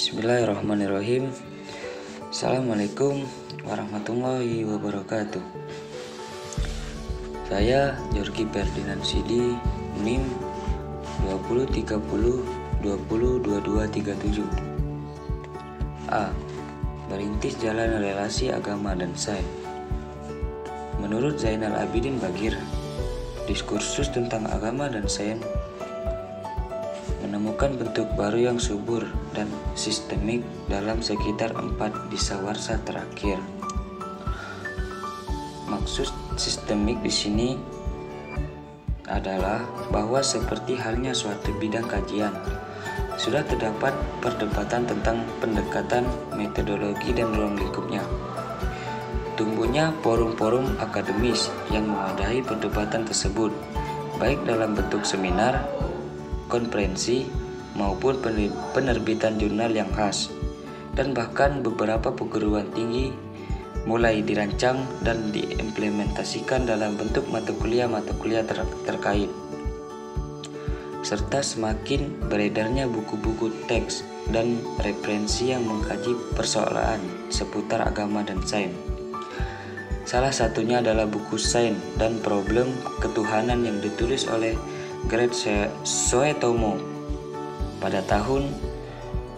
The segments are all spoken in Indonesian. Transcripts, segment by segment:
Bismillahirrahmanirrahim. Assalamualaikum warahmatullahi wabarakatuh. Saya Jorgi Ferdinand Sidi, NIM 2030202237. A. Merintis jalan relasi agama dan sains. Menurut Zainal Abidin Bagir, diskursus tentang agama dan sains menemukan bentuk baru yang subur dan sistemik dalam sekitar 4 dasawarsa terakhir. Maksud sistemik di sini adalah bahwa seperti halnya suatu bidang kajian, sudah terdapat perdebatan tentang pendekatan, metodologi, dan ruang lingkupnya. Tumbuhnya forum-forum akademis yang mewadahi perdebatan tersebut, baik dalam bentuk seminar, konferensi, maupun penerbitan jurnal yang khas, dan bahkan beberapa perguruan tinggi mulai dirancang dan diimplementasikan dalam bentuk mata kuliah terkait, serta semakin beredarnya buku-buku teks dan referensi yang mengkaji persoalan seputar agama dan sains. Salah satunya adalah buku Sains dan Problem Ketuhanan yang ditulis oleh Greg Soetomo pada tahun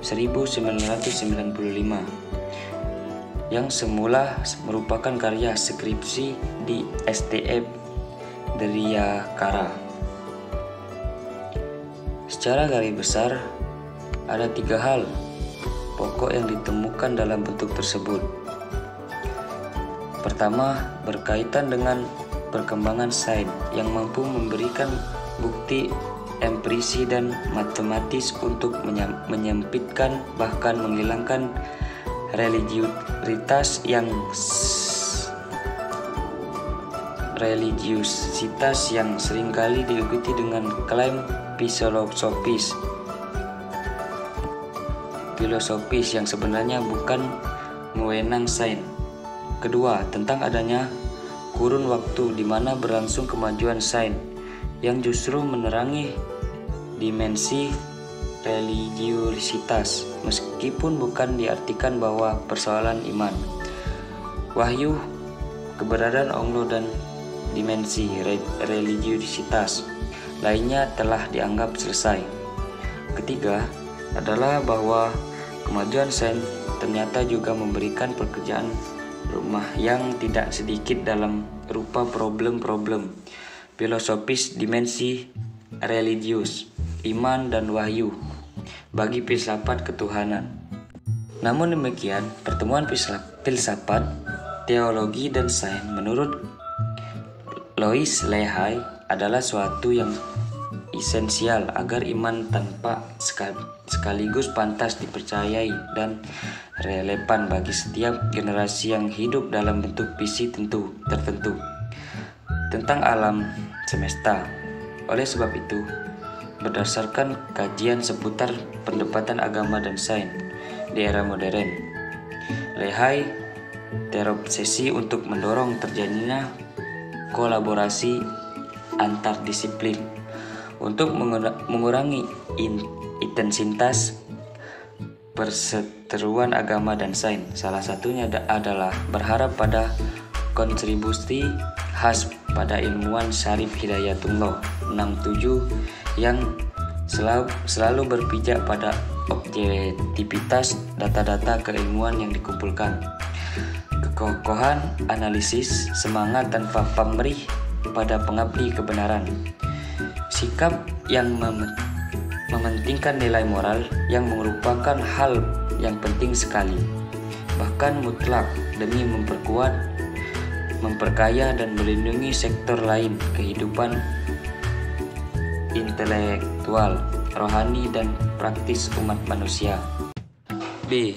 1995, yang semula merupakan karya skripsi di STF Dryakara. Secara garis besar, ada 3 hal pokok yang ditemukan dalam bentuk tersebut. Pertama, berkaitan dengan perkembangan sains yang mampu memberikan bukti empirisi dan matematis untuk menyempitkan bahkan menghilangkan religiusitas yang seringkali diikuti dengan klaim filosofis yang sebenarnya bukan wewenang sains. Kedua, tentang adanya kurun waktu di mana berlangsung kemajuan sains yang justru menerangi dimensi religiusitas, meskipun bukan diartikan bahwa persoalan iman, wahyu, keberadaan Allah dan dimensi religiusitas lainnya telah dianggap selesai. Ketiga adalah bahwa kemajuan sains ternyata juga memberikan pekerjaan rumah yang tidak sedikit dalam rupa problem-problem filosofis dimensi religius, iman dan wahyu bagi filsafat ketuhanan. Namun demikian, pertemuan filsafat, teologi dan sains menurut Louis Lehay adalah suatu yang esensial agar iman tanpa sekaligus pantas dipercayai dan relevan bagi setiap generasi yang hidup dalam bentuk visi tertentu tentang alam semesta. Oleh sebab itu, berdasarkan kajian seputar pendekatan agama dan sains di era modern, Lehay terobsesi untuk mendorong terjadinya kolaborasi antar disiplin untuk mengurangi intensitas perseteruan agama dan sains. Salah satunya adalah berharap pada kontribusi khas pada ilmuwan Syarif Hidayatullah 67 yang selalu berpijak pada objektivitas data-data keilmuan yang dikumpulkan, kekokohan analisis, semangat tanpa pamrih pada pengabdi kebenaran, sikap yang mementingkan nilai moral yang merupakan hal yang penting sekali, bahkan mutlak, demi memperkaya dan melindungi sektor lain kehidupan intelektual, rohani, dan praktis umat manusia. B.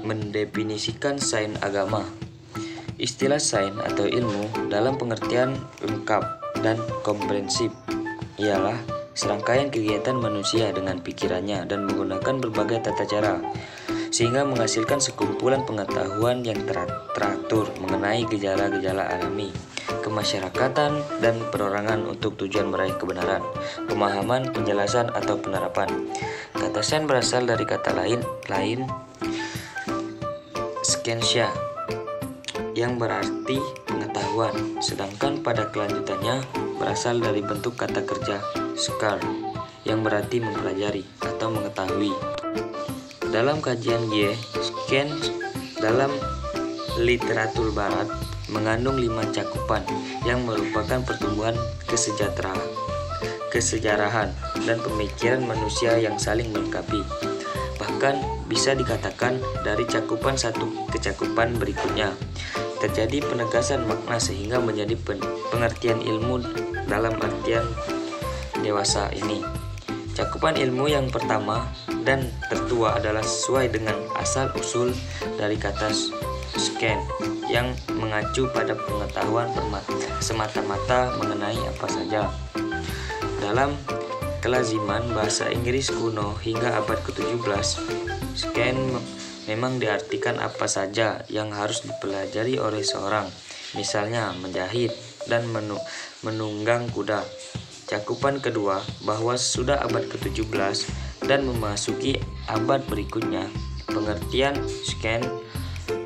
Mendefinisikan sains agama. Istilah sains atau ilmu dalam pengertian lengkap dan komprehensif ialah serangkaian kegiatan manusia dengan pikirannya dan menggunakan berbagai tata cara sehingga menghasilkan sekumpulan pengetahuan yang teratur mengenai gejala-gejala alami, kemasyarakatan, dan perorangan untuk tujuan meraih kebenaran, pemahaman, penjelasan, atau penerapan. Kata sains berasal dari kata lain scientia, yang berarti pengetahuan, sedangkan pada kelanjutannya berasal dari bentuk kata kerja scar, yang berarti mempelajari atau mengetahui. Dalam kajian science dalam literatur barat mengandung 5 cakupan yang merupakan pertumbuhan kesejarahan dan pemikiran manusia yang saling melengkapi. Bahkan bisa dikatakan dari cakupan satu ke cakupan berikutnya terjadi penegasan makna sehingga menjadi pengertian ilmu dalam artian dewasa ini. Cakupan ilmu yang pertama dan tertua adalah sesuai dengan asal-usul dari kata science yang mengacu pada pengetahuan semata-mata mengenai apa saja. Dalam kelaziman bahasa Inggris kuno hingga abad ke-17, science memang diartikan apa saja yang harus dipelajari oleh seorang, misalnya menjahit dan menunggang kuda. Cakupan kedua, bahwa sudah abad ke-17 dan memasuki abad berikutnya, pengertian science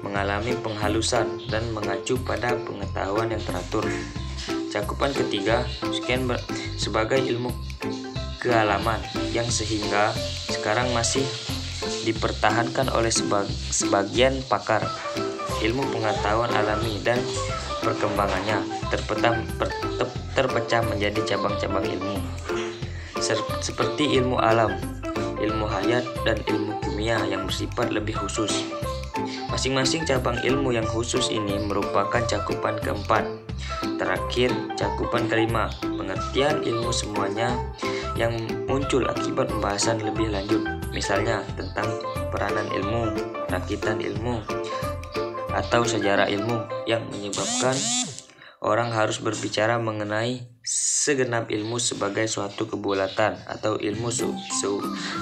mengalami penghalusan dan mengacu pada pengetahuan yang teratur. Cakupan ketiga, science sebagai ilmu kealaman yang sehingga sekarang masih dipertahankan oleh sebagian pakar. Ilmu pengetahuan alami dan perkembangannya terpecah menjadi cabang-cabang ilmu seperti ilmu alam, ilmu hayat, dan ilmu kimia yang bersifat lebih khusus. Masing-masing cabang ilmu yang khusus ini merupakan cakupan keempat. Terakhir, cakupan kelima, pengertian ilmu semuanya yang muncul akibat pembahasan lebih lanjut, misalnya tentang peranan ilmu, rakitan ilmu, atau sejarah ilmu yang menyebabkan orang harus berbicara mengenai segenap ilmu sebagai suatu kebulatan atau ilmu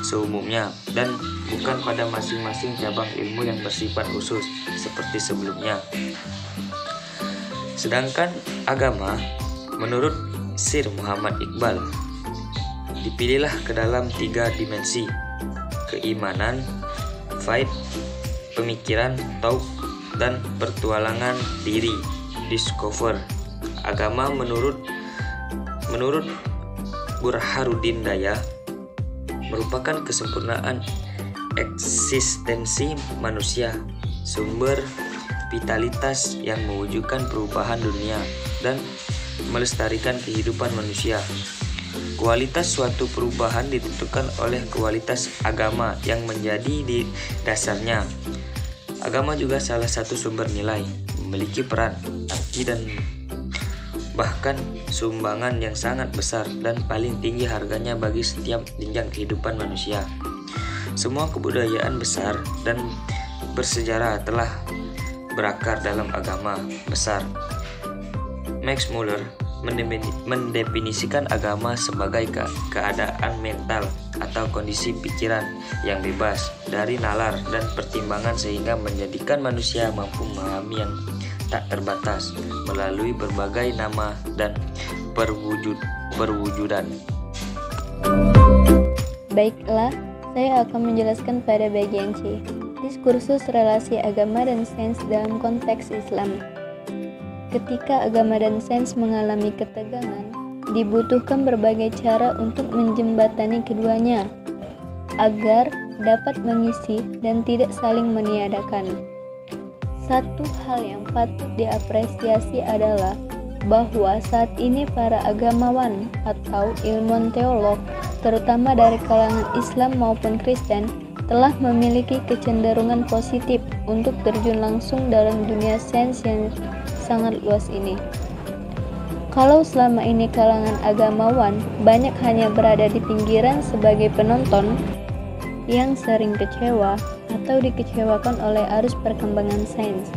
seumumnya dan bukan pada masing-masing cabang ilmu yang bersifat khusus seperti sebelumnya. Sedangkan agama, menurut Sir Muhammad Iqbal, dipilihlah ke dalam 3 dimensi: keimanan, faith, pemikiran, tauq, dan pertualangan diri, discover. Agama menurut Burhanuddin Daya merupakan kesempurnaan eksistensi manusia, sumber vitalitas yang mewujudkan perubahan dunia dan melestarikan kehidupan manusia. Kualitas suatu perubahan ditentukan oleh kualitas agama yang menjadi di dasarnya. Agama juga salah satu sumber nilai, memiliki peran, arti, dan bahkan sumbangan yang sangat besar dan paling tinggi harganya bagi setiap jenjang kehidupan manusia. Semua kebudayaan besar dan bersejarah telah berakar dalam agama besar. Max Muller mendefinisikan agama sebagai keadaan mental atau kondisi pikiran yang bebas dari nalar dan pertimbangan sehingga menjadikan manusia mampu memahami yang tak terbatas melalui berbagai nama dan perwujudan. Baiklah, saya akan menjelaskan pada bagian C, diskursus relasi agama dan sains dalam konteks Islam. Ketika agama dan sains mengalami ketegangan, dibutuhkan berbagai cara untuk menjembatani keduanya agar dapat mengisi dan tidak saling meniadakan. Satu hal yang patut diapresiasi adalah bahwa saat ini para agamawan atau ilmuwan teolog, terutama dari kalangan Islam maupun Kristen, telah memiliki kecenderungan positif untuk terjun langsung dalam dunia sains yang sangat luas ini. Kalau selama ini kalangan agamawan banyak hanya berada di pinggiran sebagai penonton yang sering kecewa atau dikecewakan oleh arus perkembangan sains,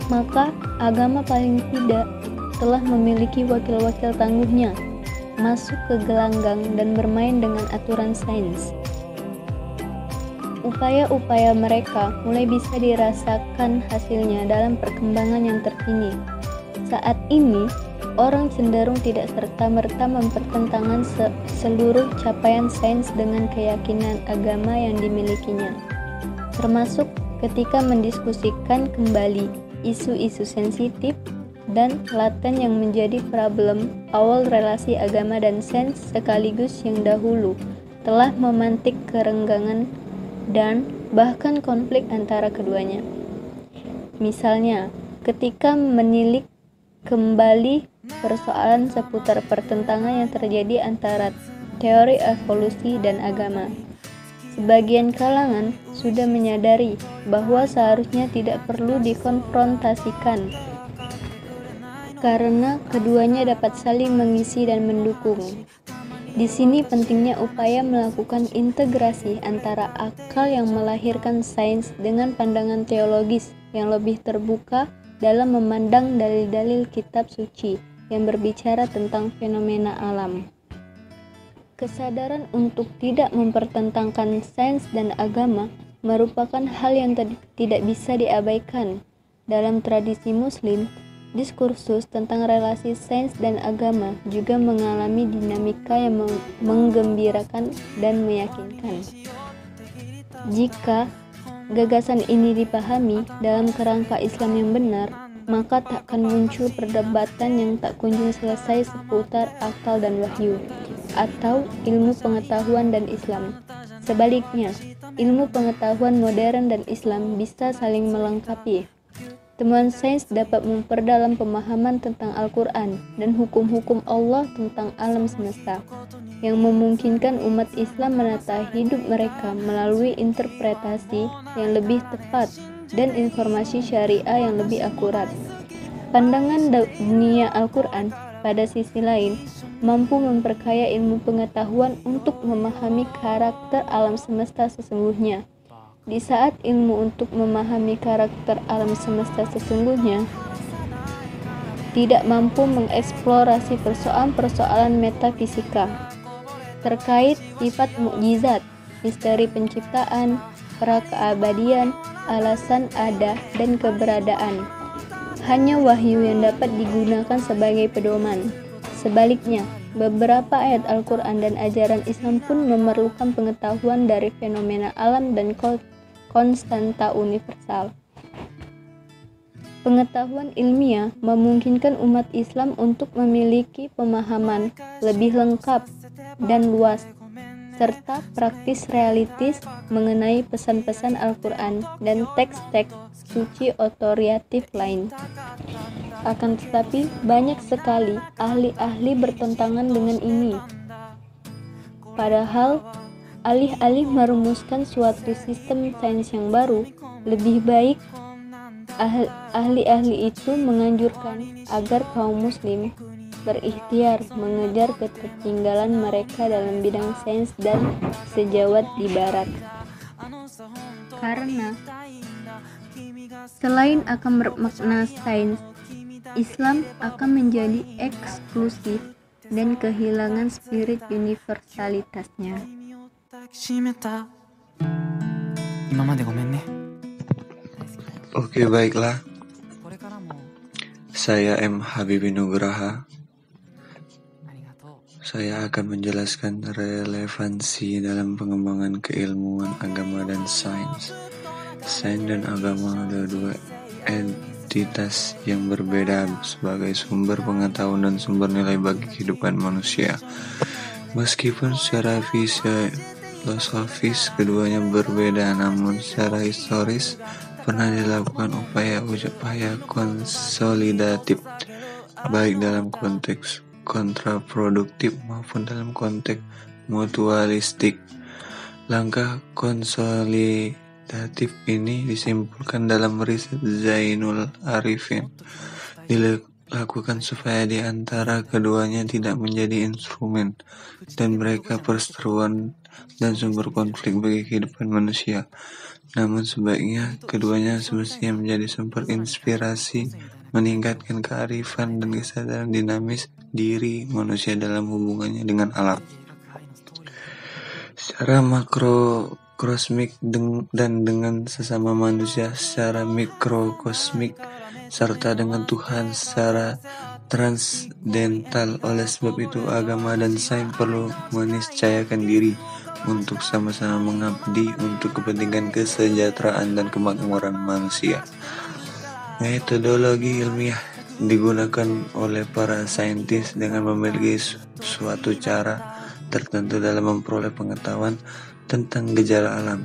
maka agama paling tidak telah memiliki wakil-wakil tangguhnya masuk ke gelanggang dan bermain dengan aturan sains. Upaya-upaya mereka mulai bisa dirasakan hasilnya dalam perkembangan yang terkini. Saat ini, orang cenderung tidak serta-merta mempertentangkan seluruh capaian sains dengan keyakinan agama yang dimilikinya, termasuk ketika mendiskusikan kembali isu-isu sensitif dan laten yang menjadi problem awal relasi agama dan sains sekaligus yang dahulu telah memantik kerenggangan dan bahkan konflik antara keduanya. Misalnya, ketika menilik kembali persoalan seputar pertentangan yang terjadi antara teori evolusi dan agama, sebagian kalangan sudah menyadari bahwa seharusnya tidak perlu dikonfrontasikan karena keduanya dapat saling mengisi dan mendukung. Di sini pentingnya upaya melakukan integrasi antara akal yang melahirkan sains dengan pandangan teologis yang lebih terbuka dalam memandang dalil-dalil kitab suci yang berbicara tentang fenomena alam. Kesadaran untuk tidak mempertentangkan sains dan agama merupakan hal yang tidak bisa diabaikan. Dalam tradisi Muslim, diskursus tentang relasi sains dan agama juga mengalami dinamika yang menggembirakan dan meyakinkan. Jika gagasan ini dipahami dalam kerangka Islam yang benar, maka takkan muncul perdebatan yang tak kunjung selesai seputar akal dan wahyu, atau ilmu pengetahuan dan Islam. Sebaliknya, ilmu pengetahuan modern dan Islam bisa saling melengkapi. Temuan sains dapat memperdalam pemahaman tentang Al-Quran dan hukum-hukum Allah tentang alam semesta, yang memungkinkan umat Islam menata hidup mereka melalui interpretasi yang lebih tepat dan informasi syariah yang lebih akurat. Pandangan dunia Al-Quran, pada sisi lain, mampu memperkaya ilmu pengetahuan untuk memahami karakter alam semesta sesungguhnya. Di saat ilmu untuk memahami karakter alam semesta sesungguhnya tidak mampu mengeksplorasi persoalan-persoalan metafisika terkait sifat mukjizat, misteri penciptaan, pra-keabadian, alasan ada dan keberadaan. Hanya wahyu yang dapat digunakan sebagai pedoman. Sebaliknya, beberapa ayat Al-Quran dan ajaran Islam pun memerlukan pengetahuan dari fenomena alam dan konstanta universal. Pengetahuan ilmiah memungkinkan umat Islam untuk memiliki pemahaman lebih lengkap dan luas, serta praktis realistis mengenai pesan-pesan Al-Quran dan teks-teks suci otoritatif lain. Akan tetapi, banyak sekali ahli-ahli bertentangan dengan ini. Padahal, alih-alih merumuskan suatu sistem sains yang baru, lebih baik ahli-ahli itu menganjurkan agar kaum muslim berikhtiar mengejar ketertinggalan mereka dalam bidang sains dan sejawat di barat. Karena selain akan bermakna sains, Islam akan menjadi eksklusif dan kehilangan spirit universalitasnya. Oke, baiklah. Saya M. Habibie Nugraha. Saya akan menjelaskan relevansi dalam pengembangan keilmuan agama dan sains. Sains dan agama adalah dua entitas yang berbeda sebagai sumber pengetahuan dan sumber nilai bagi kehidupan manusia. Meskipun secara filosofis keduanya berbeda, namun secara historis pernah dilakukan upaya konsolidatif, baik dalam konteks kontraproduktif maupun dalam konteks mutualistik. Langkah konsolidatif ini disimpulkan dalam riset Zainul Arifin, dilakukan supaya di antara keduanya tidak menjadi instrumen dan mereka perseteruan dan sumber konflik bagi kehidupan manusia. Namun sebaiknya keduanya semestinya menjadi sumber inspirasi, meningkatkan kearifan dan kesadaran dinamis diri manusia dalam hubungannya dengan alam. Secara makrokosmik dan dengan sesama manusia secara mikrokosmik, serta dengan Tuhan secara transdental. Oleh sebab itu, agama dan sains perlu meniscayakan diri untuk sama-sama mengabdi untuk kepentingan kesejahteraan dan kemakmuran manusia. Metodologi ilmiah digunakan oleh para saintis dengan memiliki suatu cara tertentu dalam memperoleh pengetahuan tentang gejala alam.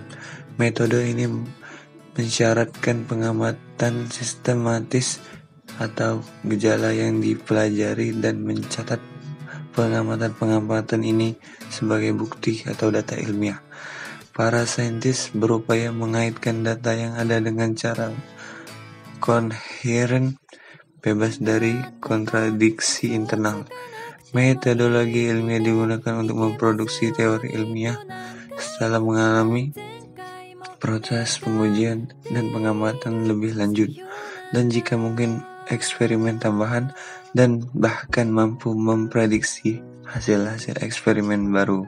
Metode ini mensyaratkan pengamatan sistematis atau gejala yang dipelajari dan mencatat pengamatan ini sebagai bukti atau data ilmiah. Para saintis berupaya mengaitkan data yang ada dengan cara koheren, bebas dari kontradiksi internal. Metodologi ilmiah digunakan untuk memproduksi teori ilmiah setelah mengalami proses pengujian dan pengamatan lebih lanjut, dan jika mungkin eksperimen tambahan, dan bahkan mampu memprediksi hasil-hasil eksperimen baru.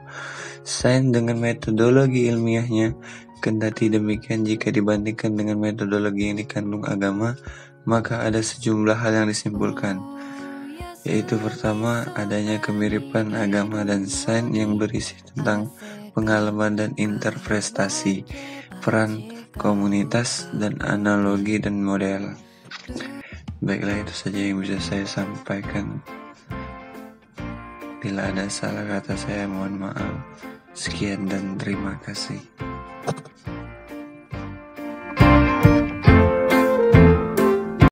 Sains dengan metodologi ilmiahnya, kendati demikian jika dibandingkan dengan metodologi yang dikandung agama, maka ada sejumlah hal yang disimpulkan, yaitu pertama, adanya kemiripan agama dan sains yang berisi tentang pengalaman dan interpretasi, peran komunitas, dan analogi dan model. Baiklah, itu saja yang bisa saya sampaikan. Bila ada salah kata saya mohon maaf. Sekian dan terima kasih.